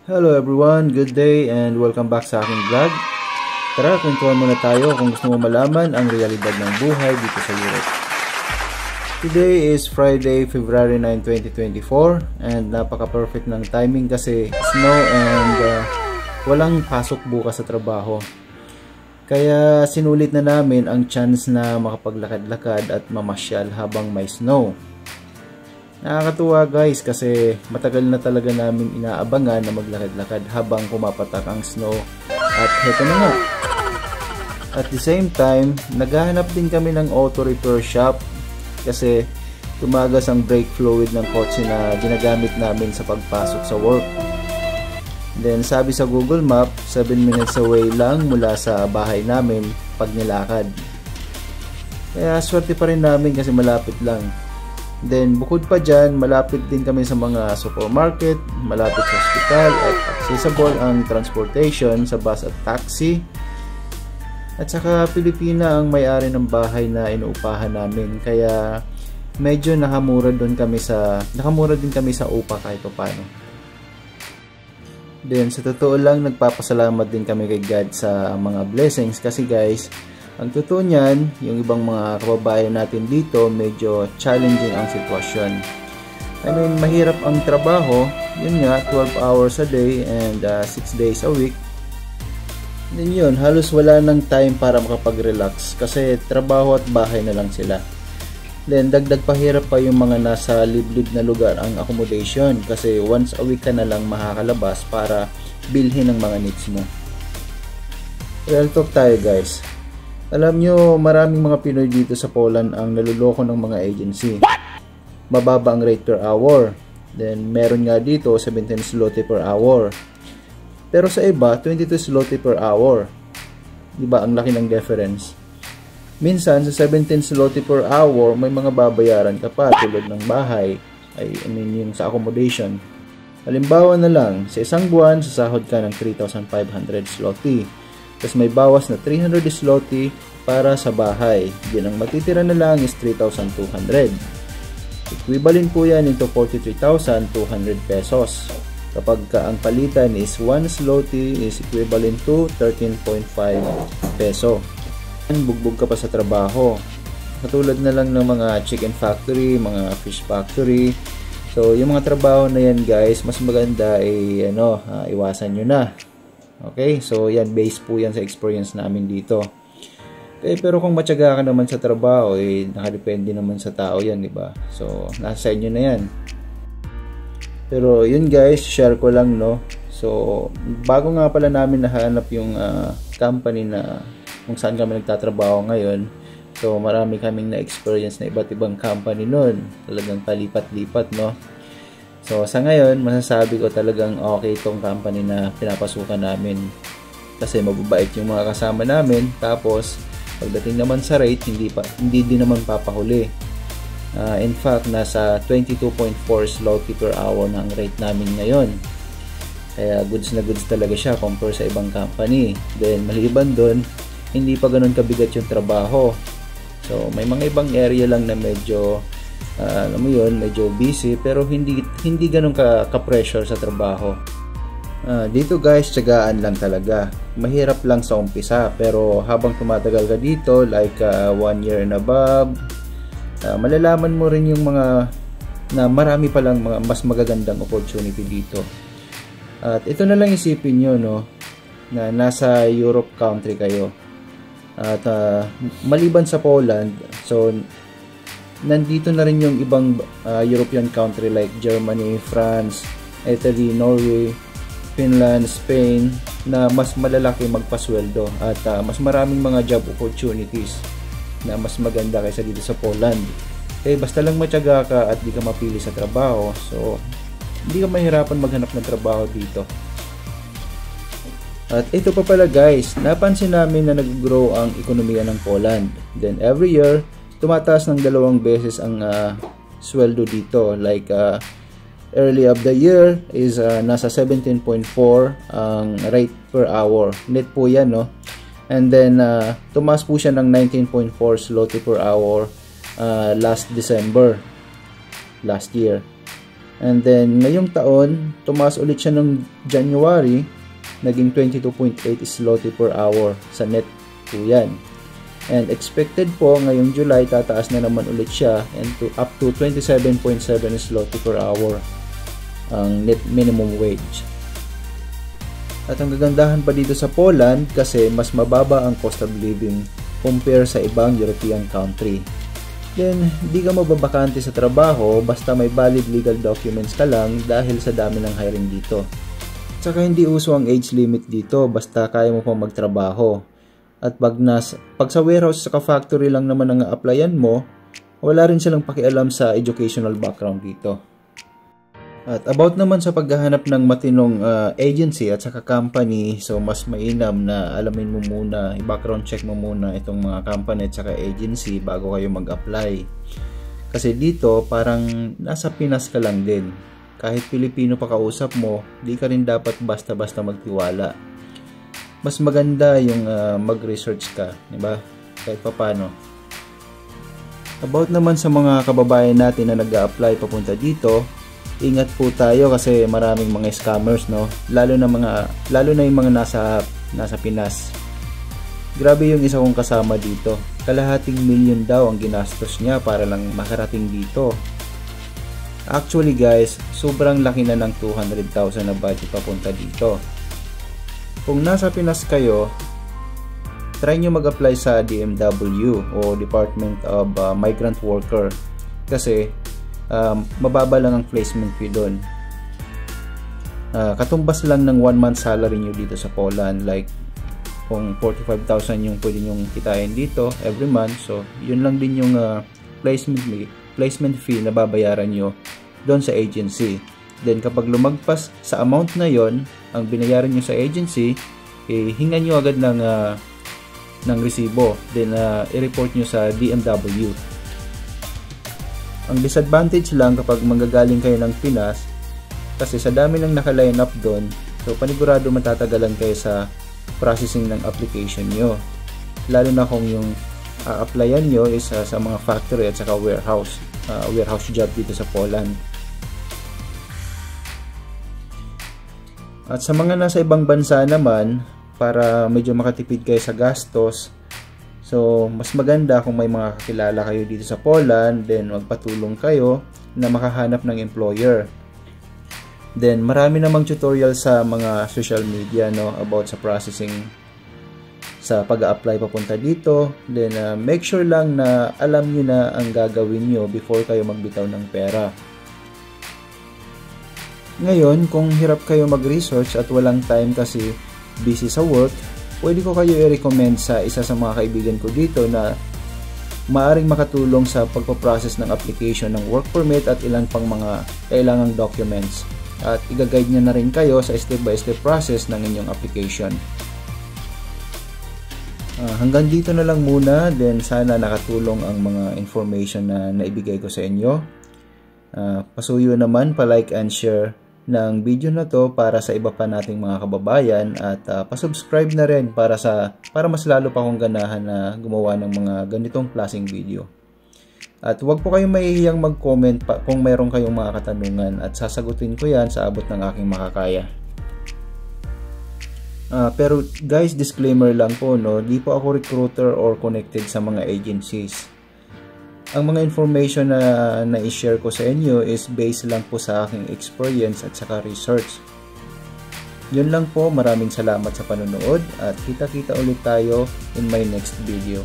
Hello everyone, good day and welcome back sa aking vlog. Tara, kwentuhan muna tayo kung gusto mo malaman ang realidad ng buhay dito sa Europe. Today is Friday, February 9, 2024 and napaka-perfect ng timing kasi snow and walang pasok bukas sa trabaho. Kaya sinulit na namin ang chance na makapaglakad-lakad at mamasyal habang may snow. Nakakatuwa guys kasi matagal na talaga namin inaabangan na maglakad-lakad habang pumapatak ang snow at heto na nga. At the same time, naghahanap din kami ng auto repair shop kasi tumagas ang brake fluid ng kotse na ginagamit namin sa pagpasok sa work. Then sabi sa Google Map, 7 minutes away lang mula sa bahay namin pag nilakad. Kaya swerte pa rin namin kasi malapit lang. Then bukod pa dyan, malapit din kami sa mga supermarket, malapit sa hospital at accessible ang transportation sa bus at taxi. At saka Pilipina ang may-ari ng bahay na inuupahan namin kaya medyo nakamura din kami sa upa kahit paano. Then sa totoo lang nagpapasalamat din kami kay God sa mga blessings kasi guys, ang totoo niyan, yung ibang mga kababayan natin dito, medyo challenging ang sitwasyon. I mean, mahirap ang trabaho, yun nga, 12 hours a day and 6 days a week. Then yun, halos wala nang time para makapag-relax kasi trabaho at bahay na lang sila. Then dagdag pahirap pa yung mga nasa liblib na lugar ang accommodation kasi once a week ka na lang makakalabas para bilhin ang mga needs mo. Real talk tayo guys. Alam nyo, maraming mga Pinoy dito sa Poland ang naluloko ng mga agency. Mababa ang rate per hour. Then, meron nga dito 17 zloty per hour. Pero sa iba, 22 zloty per hour. Diba, ang laki ng difference. Minsan, sa 17 zloty per hour, may mga babayaran ka pa tulad ng bahay. Yung sa accommodation. Halimbawa na lang, sa isang buwan, sasahod ka ng 3,500 zloty. Tapos may bawas na 300 zloty para sa bahay. Yan ang matitira na lang is 3,200. Equivalent po yan into 43,200 pesos. Kapag ang palitan is 1 zloty is equivalent to 13.5 peso. Bugbog ka pa sa trabaho. Katulad na lang ng mga chicken factory, mga fish factory. So yung mga trabaho na yan guys, mas maganda ay iwasan nyo na. Okay, so yan, base po yan sa experience namin dito. Okay, pero kung matyaga ka naman sa trabaho, nakadepende naman sa tao yan, di ba? So, nasa inyo na yan. Pero yun guys, share ko lang, no? So, bago nga pala namin nahanap yung company na kung saan kami nagtatrabaho ngayon, so marami kaming na-experience na iba't ibang company nun. Talagang palipat-lipat, no? So, sa ngayon, masasabi ko talagang okay itong company na pinapasukan namin. Kasi mababait yung mga kasama namin. Tapos, pagdating naman sa rate, hindi din naman papahuli. In fact, nasa 22.4 zloty per hour na ang rate namin ngayon. Kaya goods na goods talaga siya compare sa ibang company. Then, maliban doon, hindi pa ganun kabigat yung trabaho. So, may mga ibang area lang na medyo medyo busy pero hindi ganun ka-pressure sa trabaho. Dito guys, tiyagaan lang talaga. Mahirap lang sa umpisa pero habang tumatagal ka dito like 1 year and above, malalaman mo rin yung mga na marami palang mga mas magagandang opportunity dito. At ito na lang isipin nyo, no, na nasa Europe country kayo. At maliban sa Poland, so nandito na rin yung ibang European country like Germany, France, Italy, Norway, Finland, Spain na mas malalaki magpasweldo at mas maraming mga job opportunities na mas maganda kaysa dito sa Poland. Okay, basta lang matyaga ka at di ka mapili sa trabaho, so hindi ka mahirapan maghanap ng trabaho dito. At ito pa pala guys, napansin namin na nag-grow ang ekonomiya ng Poland. Then every year, tumataas ng 2 beses ang sweldo dito. Like early of the year is nasa 17.4 ang rate per hour. Net po yan, no? And then tumaas po siya ng 19.4 zloty per hour last December last year. And then, ngayong taon, tumaas ulit siya ng January, naging 22.8 zloty per hour sa net po yan. And expected po, ngayong July, tataas na naman ulit siya and up to 27.7 zloty per hour ang net minimum wage. At ang gagandahan pa dito sa Poland kasi mas mababa ang cost of living compare sa ibang European country. Then, di ka mababakante sa trabaho basta may valid legal documents ka lang dahil sa dami ng hiring dito. Tsaka hindi uso ang age limit dito basta kaya mo pang magtrabaho. At pag sa warehouse sa factory lang naman ang applyan mo, wala rin silang pakialam sa educational background dito. At about naman sa paghahanap ng matinong agency at saka company, so mas mainam na alamin mo muna, i-background check mo muna itong mga company at saka agency bago kayo mag-apply. Kasi dito parang nasa Pinas ka lang din. Kahit Pilipino pa kausap mo, di ka rin dapat basta-basta magtiwala. Mas maganda yung mag-research ka, di ba? Kahit paano. About naman sa mga kababayan natin na nag-a-apply papunta dito, ingat po tayo kasi maraming mga scammers, no? Lalo na yung mga nasa Pinas. Grabe yung isa kong kasama dito. Kalahating milyon daw ang ginastos niya para lang makarating dito. Actually guys, sobrang laki na ng 200,000 na budget papunta dito. Kung nasa Pinas kayo, try nyo mag-apply sa DMW o Department of Migrant Worker kasi mababa lang ang placement fee doon. Katumbas lang ng 1 month salary nyo dito sa Poland. Like kung 45,000 yung pwede nyong kitain dito every month, so yun lang din yung placement fee na babayaran nyo doon sa agency. Then kapag lumagpas sa amount na yon ang binayaran nyo sa agency, hingan nyo agad ng resibo, then i-report nyo sa DMW. Ang disadvantage lang kapag manggagaling kayo ng Pinas, kasi sa dami ng naka-line up doon, so panigurado matatagalan kayo sa processing ng application nyo. Lalo na kung yung applyan nyo is sa mga factory at saka warehouse job dito sa Poland. At sa mga nasa ibang bansa naman, para medyo makatipid kayo sa gastos, so mas maganda kung may mga kakilala kayo dito sa Poland, then magpatulong kayo na makahanap ng employer. Then marami namang tutorial sa mga social media, no, about sa processing sa pag-a-apply papunta dito. Then make sure lang na alam niyo na ang gagawin niyo before kayo magbitaw ng pera. Ngayon, kung hirap kayo mag-research at walang time kasi busy sa work, pwede ko kayo i-recommend sa isa sa mga kaibigan ko dito na maaring makatulong sa pagpaprocess ng application ng work permit at ilang pang mga kailangang documents. At i-guide niya na rin kayo sa step-by-step process ng inyong application. Hanggang dito na lang muna, then sana nakatulong ang mga information na naibigay ko sa inyo. Pasuyo naman pa-like and share ng video na to para sa iba pa nating mga kababayan at pa-subscribe na rin para mas lalo pa akong ganahan na gumawa ng mga ganitong klaseng video. At huwag po kayong mahihiyang mag-comment kung mayroon kayong mga katanungan at sasagutin ko yan sa abot ng aking makakaya. Pero guys, disclaimer lang po, no, di po ako recruiter or connected sa mga agencies. Ang mga information na i-share ko sa inyo is based lang po sa aking experience at saka research. Yun lang po, maraming salamat sa panonood at kita-kita ulit tayo in my next video.